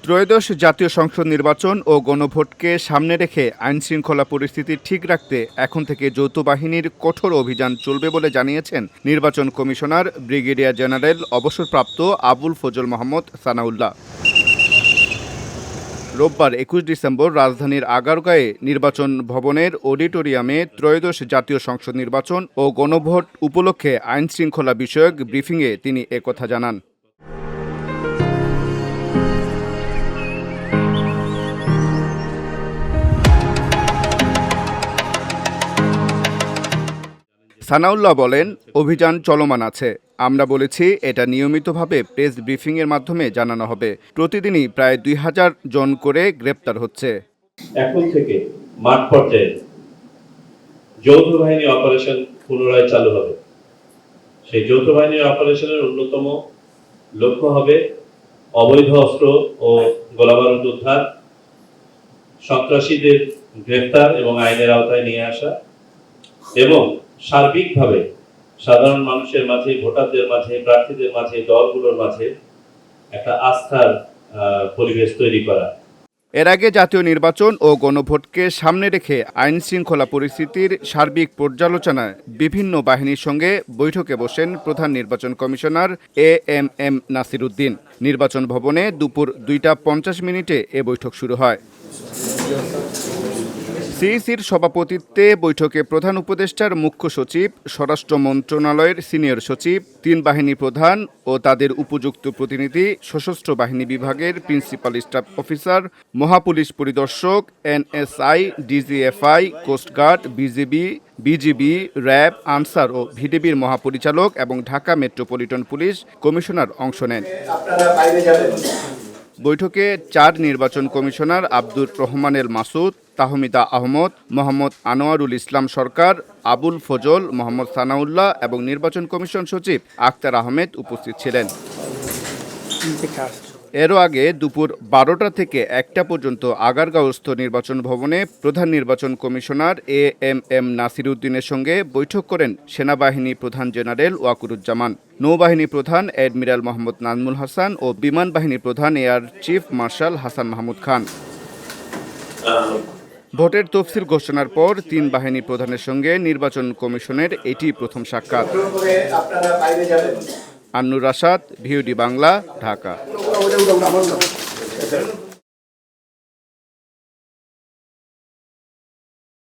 ত্রয়োদশ জাতীয় সংসদ নির্বাচন ও গণভোটকে সামনে রেখে আইনশৃঙ্খলা পরিস্থিতি ঠিক রাখতে এখন থেকে যৌথ বাহিনীর কঠোর অভিযান চলবে বলে জানিয়েছেন নির্বাচন কমিশনার ব্রিগেডিয়ার জেনারেল অবসরপ্রাপ্ত আবুল ফজল মোহাম্মদ সানাউল্লাহ। রোববার ২১ ডিসেম্বর রাজধানীর আগারগাঁয়ে নির্বাচন ভবনের অডিটোরিয়ামে ত্রয়োদশ জাতীয় সংসদ নির্বাচন ও গণভোট উপলক্ষে আইনশৃঙ্খলা বিষয়ক ব্রিফিংয়ে তিনি একথা জানান। সানাউল্লাহ বলেন, অভিযান চলমান আছে। আমরা বলেছি এটা নিয়মিতভাবে প্রেস ব্রিফিংয়ের মাধ্যমে জানানো হবে। প্রতিদিনই প্রায় ২,০০০ জন করে গ্রেপ্তার হচ্ছে। এখন থেকে মাঠ পর্যায়ে যৌথ বাহিনী অপারেশন পুনরায় চালু হবে। সেই যৌথ বাহিনীর অপারেশনের অন্যতম লক্ষ্য হবে অবৈধ অস্ত্র ও গোলাবারুদ উদ্ধার, সন্ত্রাসীদের গ্রেফতার এবং আইনের আওতায় নিয়ে আসা এবং সার্বিকভাবে সাধারণ মানুষের মাঝে, ভোটারদের মাঝে, প্রার্থীদের মাঝে, দলগুলোর মাঝে একটা আস্থার পরিবেশ তৈরি করা। এর আগে জাতীয় নির্বাচন ও গণভোটকে সামনে রেখে আইনশৃঙ্খলা পরিস্থিতির সার্বিক পর্যালোচনায় বিভিন্ন বাহিনীর সঙ্গে বৈঠকে বসেন প্রধান নির্বাচন কমিশনার এএমএম নাসির উদ্দিন। নির্বাচন ভবনে দুপুর ২টা ৫০ এ বৈঠক শুরু হয়। সিইসির সভাপতিত্বে বৈঠকে প্রধান উপদেষ্টার মুখ্য সচিব, স্বরাষ্ট্র মন্ত্রণালয়ের সিনিয়র সচিব, ৩ বাহিনী প্রধান ও তাদের উপযুক্ত প্রতিনিধি, সশস্ত্র বাহিনী বিভাগের প্রিন্সিপাল স্টাফ অফিসার, মহাপুলিশ পরিদর্শক, NSI, DGFI, coast guard, BGB, RAB, Ansar ও ভিডিবির মহাপরিচালক এবং ঢাকা মেট্রোপলিটন পুলিশ কমিশনার অংশ নেন। বৈঠকে ৪ নির্বাচন কমিশনার আব্দুর রহমান এল মাসুদ, তাহমিদা আহমদ, মোহাম্মদ আনোয়ারুল ইসলাম সরকার, আবুল ফজল, মোহাম্মদ সানাউল্লাহ এবং নির্বাচন কমিশন সচিব আক্তার আহমেদ উপস্থিত ছিলেন। এরও আগে দুপুর ১২টা থেকে ১টা পর্যন্ত আগারগাঁওস্থ নির্বাচন ভবনে প্রধান নির্বাচন কমিশনার এএমএম নাসির উদ্দিনের সঙ্গে বৈঠক করেন সেনাবাহিনী প্রধান জেনারেল ওয়াকুরুজ্জামান, নৌবাহিনী প্রধান অ্যাডমিরাল মোহাম্মদ নাজমুল হাসান ও বিমান বাহিনী প্রধান air chief marshal Hasan Mahmud Khan. ভোটের তফসিল ঘোষণার পর ৩ বাহিনী প্রধানের সঙ্গে নির্বাচন কমিশনের এটি প্রথম সাক্ষাৎ। আন্নুর রাশাদ, ভিওডি বাংলা, ঢাকা।